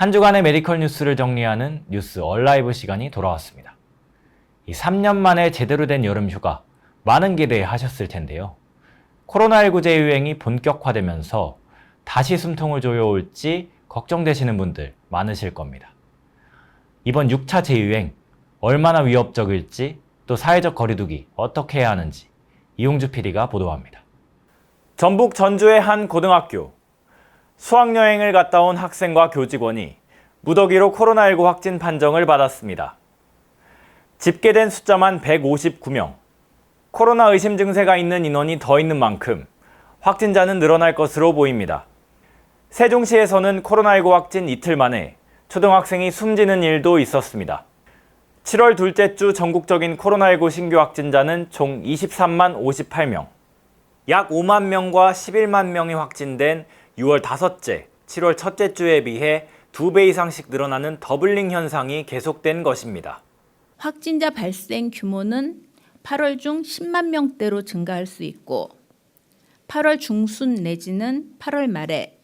한 주간의 메디컬 뉴스를 정리하는 뉴스 얼라이브 시간이 돌아왔습니다. 이 3년 만에 제대로 된 여름 휴가, 많은 기대하셨을 텐데요. 코로나19 재유행이 본격화되면서 다시 숨통을 조여올지 걱정되시는 분들 많으실 겁니다. 이번 6차 재유행, 얼마나 위협적일지, 또 사회적 거리두기 어떻게 해야 하는지 이용주 PD가 보도합니다. 전북 전주의 한 고등학교. 수학여행을 갔다 온 학생과 교직원이 무더기로 코로나19 확진 판정을 받았습니다. 집계된 숫자만 159명. 코로나 의심 증세가 있는 인원이 더 있는 만큼 확진자는 늘어날 것으로 보입니다. 세종시에서는 코로나19 확진 이틀 만에 초등학생이 숨지는 일도 있었습니다. 7월 둘째 주 전국적인 코로나19 신규 확진자는 총 23만 58명. 약 5만 명과 11만 명이 확진된 6월 다섯째, 7월 첫째 주에 비해 2배 이상씩 늘어나는 더블링 현상이 계속된 것입니다. 확진자 발생 규모는 8월 중 10만 명대로 증가할 수 있고 8월 중순 내지는 8월 말에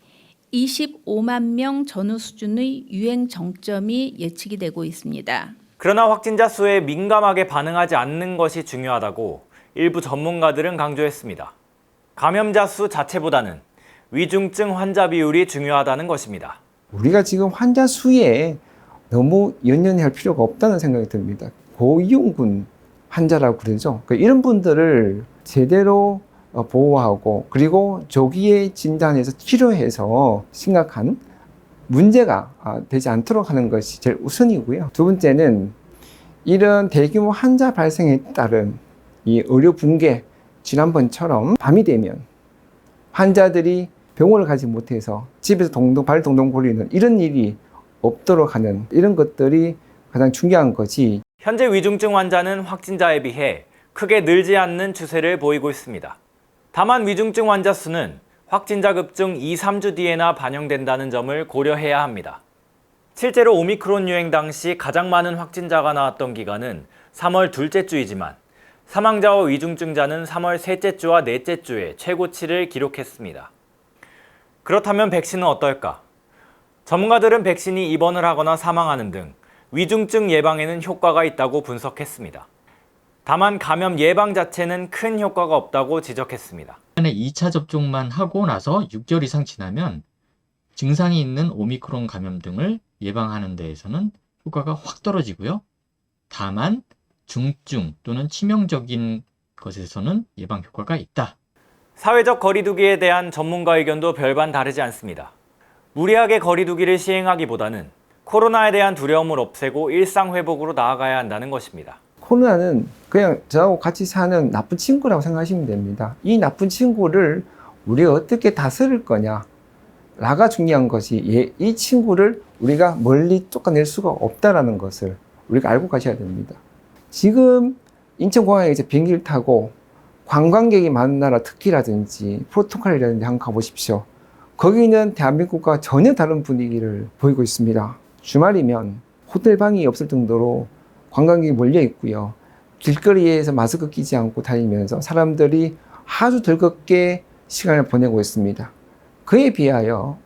25만 명 전후 수준의 유행 정점이 예측이 되고 있습니다. 그러나 확진자 수에 민감하게 반응하지 않는 것이 중요하다고 일부 전문가들은 강조했습니다. 감염자 수 자체보다는 위중증 환자 비율이 중요하다는 것입니다. 우리가 지금 환자 수에 너무 연연할 필요가 없다는 생각이 듭니다. 고위험군 환자라고 그러죠. 이런 분들을 제대로 보호하고 그리고 조기에 진단해서 치료해서 심각한 문제가 되지 않도록 하는 것이 제일 우선이고요. 두 번째는 이런 대규모 환자 발생에 따른 이 의료 붕괴, 지난번처럼 밤이 되면 환자들이 병원을 가지 못해서 집에서 발 동동 굴리는 이런 일이 없도록 하는 이런 것들이 가장 중요한 거지. 현재 위중증 환자는 확진자에 비해 크게 늘지 않는 추세를 보이고 있습니다. 다만 위중증 환자 수는 확진자 급증 2, 3주 뒤에나 반영된다는 점을 고려해야 합니다. 실제로 오미크론 유행 당시 가장 많은 확진자가 나왔던 기간은 3월 둘째 주이지만 사망자와 위중증자는 3월 셋째 주와 넷째 주에 최고치를 기록했습니다. 그렇다면 백신은 어떨까? 전문가들은 백신이 입원을 하거나 사망하는 등 위중증 예방에는 효과가 있다고 분석했습니다. 다만 감염 예방 자체는 큰 효과가 없다고 지적했습니다. 2차 접종만 하고 나서 6개월 이상 지나면 증상이 있는 오미크론 감염 등을 예방하는 데에서는 효과가 확 떨어지고요. 다만 중증 또는 치명적인 것에서는 예방 효과가 있다. 사회적 거리두기에 대한 전문가 의견도 별반 다르지 않습니다. 무리하게 거리두기를 시행하기보다는 코로나에 대한 두려움을 없애고 일상 회복으로 나아가야 한다는 것입니다. 코로나는 그냥 저하고 같이 사는 나쁜 친구라고 생각하시면 됩니다. 이 나쁜 친구를 우리가 어떻게 다스릴 거냐가 중요한 것이 이 친구를 우리가 멀리 쫓아낼 수가 없다는 것을 우리가 알고 가셔야 됩니다. 지금 인천공항에서 비행기를 타고 관광객이 많은 나라 터키라든지 포르투갈이라든지 한번 가보십시오. 거기는 대한민국과 전혀 다른 분위기를 보이고 있습니다. 주말이면 호텔방이 없을 정도로 관광객이 몰려 있고요. 길거리에서 마스크 끼지 않고 다니면서 사람들이 아주 즐겁게 시간을 보내고 있습니다. 그에 비하여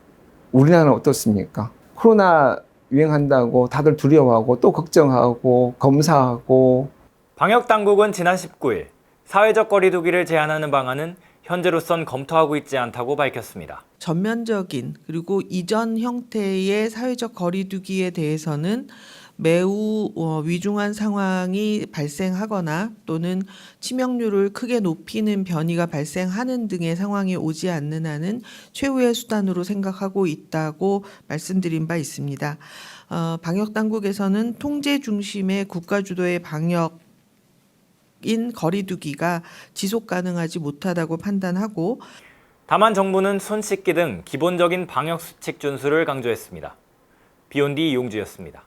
우리나라는 어떻습니까? 코로나 유행한다고 다들 두려워하고 또 걱정하고 검사하고. 방역당국은 지난 19일 사회적 거리두기를 제한하는 방안은 현재로선 검토하고 있지 않다고 밝혔습니다. 전면적인 그리고 이전 형태의 사회적 거리두기에 대해서는 매우 위중한 상황이 발생하거나 또는 치명률을 크게 높이는 변이가 발생하는 등의 상황이 오지 않는 한은 최후의 수단으로 생각하고 있다고 말씀드린 바 있습니다. 방역당국에서는 통제 중심의 국가 주도의 방역인 거리두기가 지속 가능하지 못하다고 판단하고, 다만 정부는 손 씻기 등 기본적인 방역 수칙 준수를 강조했습니다. 비욘디 이용주였습니다.